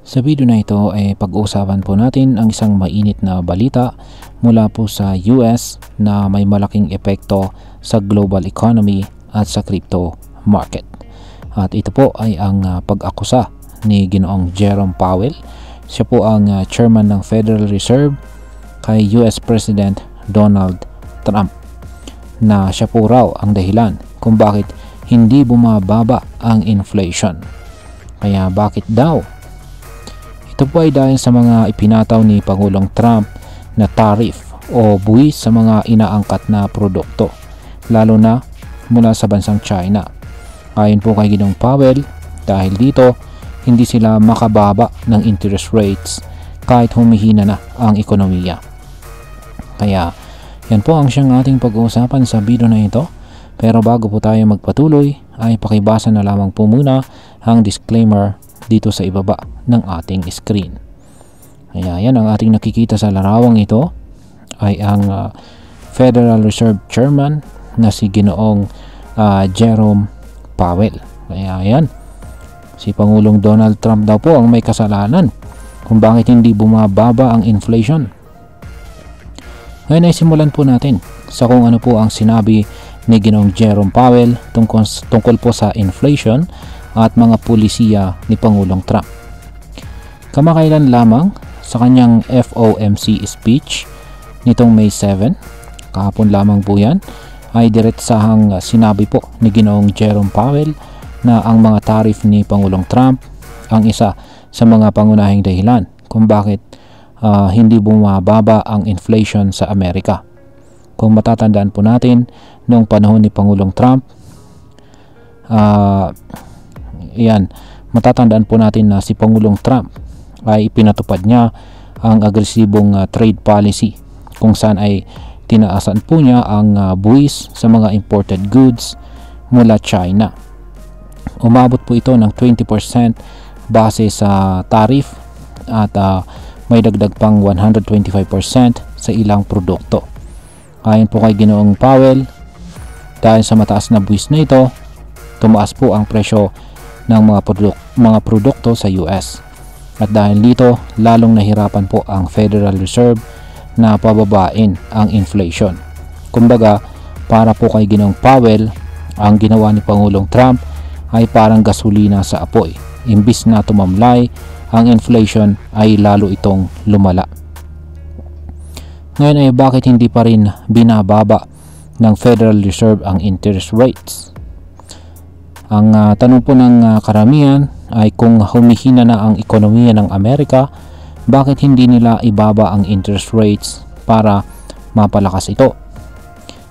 Sa video na ito ay pag-uusapan po natin ang isang mainit na balita mula po sa US na may malaking epekto sa global economy at sa crypto market. At ito po ay ang pag-akusa ni Ginoong Jerome Powell. Siya po ang chairman ng Federal Reserve kay US President Donald Trump na siya po raw ang dahilan kung bakit hindi bumababa ang inflation. Kaya bakit daw? Ito po ay dahil sa mga ipinataw ni Pangulong Trump na tariff o buwis sa mga inaangkat na produkto, lalo na mula sa bansang China. Ayon po kay Ginoong Powell, dahil dito hindi sila makababa ng interest rates kahit humihina na ang ekonomiya. Kaya yan po ang siyang ating pag-uusapan sa video na ito. Pero bago po tayo magpatuloy ay pakibasa na lamang po muna ang disclaimer dito sa ibaba ng ating screen. Kaya yan, ang ating nakikita sa larawang ito ay ang Federal Reserve Chairman na si Ginoong Jerome Powell. Kaya yan, si Pangulong Donald Trump daw po ang may kasalanan kung bakit hindi bumababa ang inflation. Ngayon ay simulan po natin sa kung ano po ang sinabi ni Ginoong Jerome Powell tungkol po sa inflation at mga pulisiya ni Pangulong Trump. Kamakailan lamang sa kanyang FOMC speech nitong May 7, kahapon lamang po yan, ay diretsahang sinabi po ni Ginoong Jerome Powell na ang mga tariff ni Pangulong Trump ang isa sa mga pangunahing dahilan kung bakit hindi bumababa ang inflation sa Amerika. Kung matatandaan po natin, noong panahon ni Pangulong Trump, matatandaan po natin na si Pangulong Trump ay pinatupad niya ang agresibong trade policy kung saan ay tinaasan po niya ang buwis sa mga imported goods mula China. Umabot po ito ng 20% base sa tariff at may dagdag pang 125% sa ilang produkto. Ayon po kay Ginoong Powell, dahil sa mataas na buwis na ito, tumaas po ang presyo ng mga produkto sa US. At dahil dito, lalong nahirapan po ang Federal Reserve na pababain ang inflation. Kumbaga, para po kay Ginoong Powell, ang ginawa ni Pangulong Trump ay parang gasolina sa apoy. Imbis na tumamlay, ang inflation ay lalo itong lumala. Ngayon ay bakit hindi pa rin binababa ng Federal Reserve ang interest rates? Ang tanong po ng karamihan ay kung humihina na ang ekonomiya ng Amerika, bakit hindi nila ibaba ang interest rates para mapalakas ito?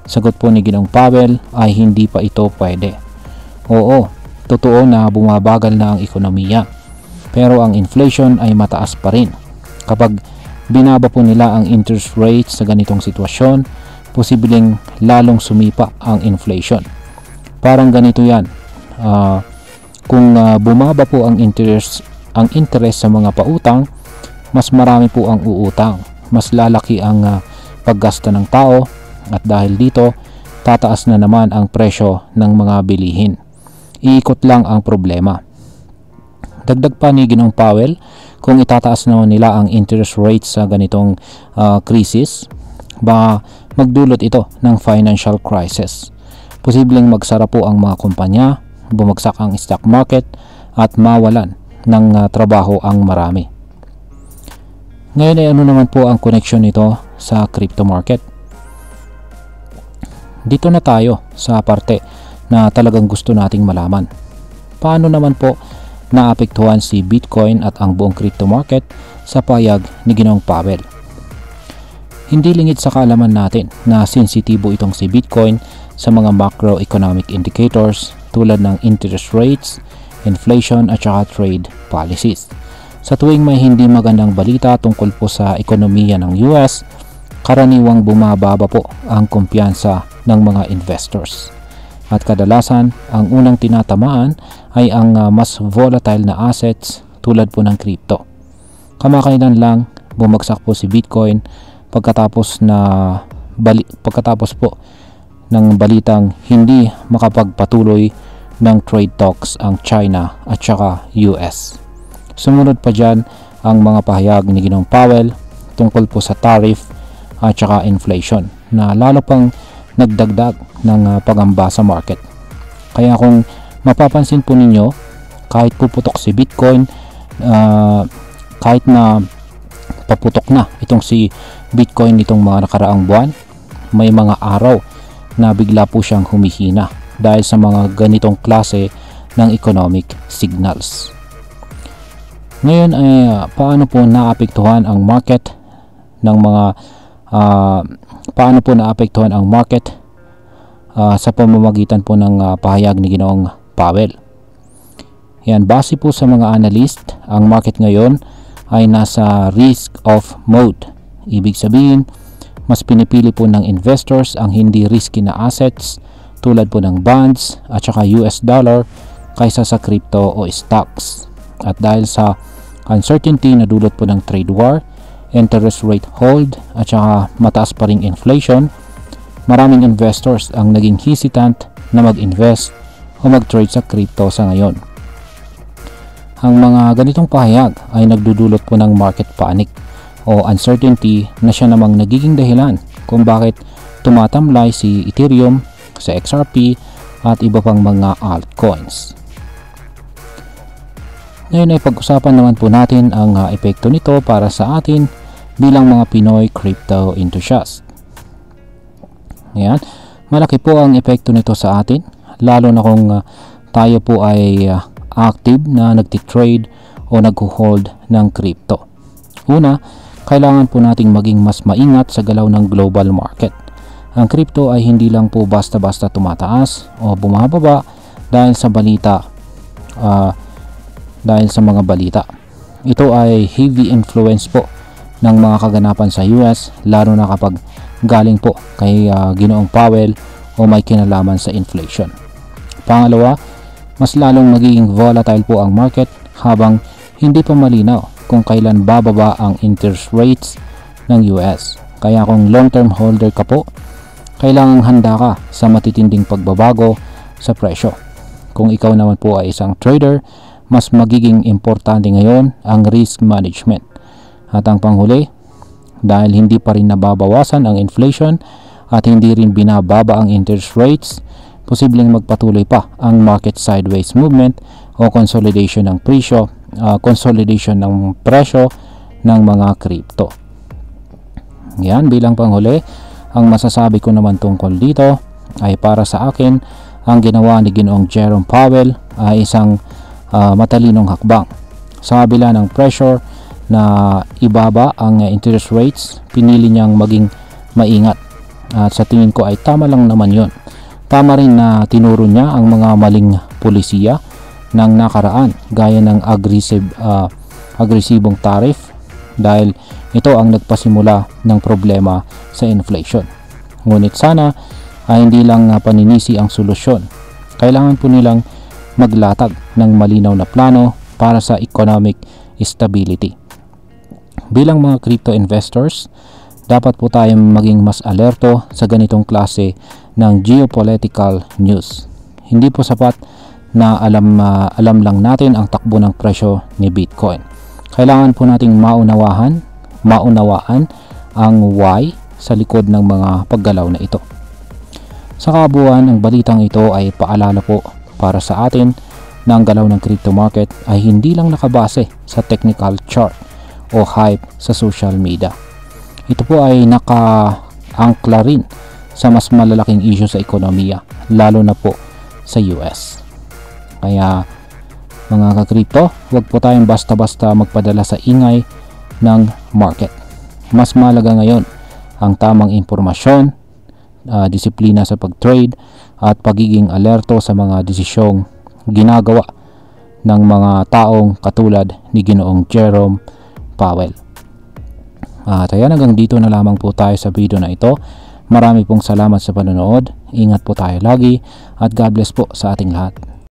Sagot po ni Ginoong Powell ay hindi pa ito pwede. Oo, totoo na bumabagal na ang ekonomiya, pero ang inflation ay mataas pa rin. Kapag binaba po nila ang interest rates sa ganitong sitwasyon, posibleng lalong sumipa ang inflation. Parang ganito yan. Kung bumaba po ang interest sa mga pautang, mas marami po ang uutang. Mas lalaki ang paggasta ng tao at dahil dito, tataas na naman ang presyo ng mga bilihin. Iikot lang ang problema. Dagdag pa ni Ginoong Powell, kung itataas na nila ang interest rates sa ganitong krisis, baka magdulot ito ng financial crisis. Posibleng magsara po ang mga kumpanya, bumagsak ang stock market at mawalan ng trabaho ang marami. Ngayon ay ano naman po ang connection nito sa crypto market? Dito na tayo sa parte na talagang gusto nating malaman. Paano naman po naapektuhan si Bitcoin at ang buong crypto market sa payag ni Ginoong Powell? Hindi lingid sa kaalaman natin na sensitibo itong si Bitcoin sa mga macroeconomic indicators tulad ng interest rates, inflation at saka trade policies. Sa tuwing may hindi magandang balita tungkol po sa ekonomiya ng US, karaniwang bumababa po ang kumpiyansa ng mga investors. At kadalasan, ang unang tinatamaan ay ang mas volatile na assets tulad po ng crypto. Kamakailan lang bumagsak po si Bitcoin pagkatapos po ng balitang hindi makapagpatuloy ng trade talks ang China at saka US. Sumunod pa dyan ang mga pahayag ni Ginoong Powell tungkol po sa tariff at saka inflation na lalo pang nagdagdag ng pagamba sa market. Kaya kung mapapansin po ninyo, kahit puputok si Bitcoin, kahit na paputok na itong si Bitcoin nitong mga nakaraang buwan, may mga araw na bigla po siyang humihina dahil sa mga ganitong klase ng economic signals. Ngayon ay paano po naapektuhan ang market ng mga sa pamamagitan po ng pahayag ni Ginoong Powell. Yan, base po sa mga analyst, ang market ngayon ay nasa risk off mode. Ibig sabihin, mas pinipili po ng investors ang hindi risky na assets tulad po ng bonds at saka US dollar kaysa sa crypto o stocks. At dahil sa uncertainty na dulot po ng trade war, interest rate hold at saka mataas pa ring inflation, maraming investors ang naging hesitant na mag-invest o mag-trade sa crypto sa ngayon. Ang mga ganitong pahayag ay nagdudulot po ng market panic o uncertainty na siya namang nagiging dahilan kung bakit tumatamlay si Ethereum, sa XRP at iba pang mga altcoins. Ngayon ay pag-usapan naman po natin ang epekto nito para sa atin bilang mga Pinoy crypto enthusiast. Ayan, malaki po ang epekto nito sa atin, lalo na kung tayo po ay active na nagtitrade o nag-hold ng crypto. Una, kailangan po nating maging mas maingat sa galaw ng global market. Ang crypto ay hindi lang po basta-basta tumataas o bumababa dahil sa mga balita. Ito ay heavy influence po ng mga kaganapan sa US, lalo na kapag galing po kay Ginoong Powell o may kinalaman sa inflation. Pangalawa, mas lalong magiging volatile po ang market habang hindi pa malinaw kung kailan bababa ang interest rates ng US. Kaya kung long-term holder ka po, kailangang handa ka sa matitinding pagbabago sa presyo. Kung ikaw naman po ay isang trader, mas magiging importante ngayon ang risk management. At ang panghuli, dahil hindi pa rin nababawasan ang inflation at hindi rin binababa ang interest rates, posibleng magpatuloy pa ang market sideways movement o consolidation ng presyo ng mga crypto. Yan, bilang panghuli, ang masasabi ko naman tungkol dito ay para sa akin, ang ginawa ni Ginoong Jerome Powell ay isang matalinong hakbang. Sa kabila ng pressure na ibaba ang interest rates, pinili niyang maging maingat. At sa tingin ko ay tama lang naman yon. Tama rin na tinuro niya ang mga maling polisiya ng nakaraan gaya ng agresibong tariff dahil ito ang nagpasimula ng problema sa inflation. Ngunit sana ay hindi lang paninisi ang solusyon. Kailangan po nilang maglatag ng malinaw na plano para sa economic stability. Bilang mga crypto investors, dapat po tayong maging mas alerto sa ganitong klase ng geopolitical news. Hindi po sapat na alam lang natin ang takbo ng presyo ni Bitcoin. Kailangan po nating maunawaan ang why sa likod ng mga paggalaw na ito. Sa kabuuan, ang balitang ito ay paalala po para sa atin na ang galaw ng crypto market ay hindi lang nakabase sa technical chart o hype sa social media. Ito po ay naka-angkla rin sa mas malalaking issue sa ekonomiya, lalo na po sa US. Kaya mga ka-crypto, huwag po tayong basta-basta magpadala sa ingay ng market. Mas mahalaga ngayon ang tamang impormasyon, disiplina sa pag-trade at pagiging alerto sa mga desisyong ginagawa ng mga taong katulad ni Ginoong Jerome Powell. At ayan, hanggang dito na lamang po tayo sa video na ito. Marami pong salamat sa panonood. Ingat po tayo lagi at God bless po sa ating lahat.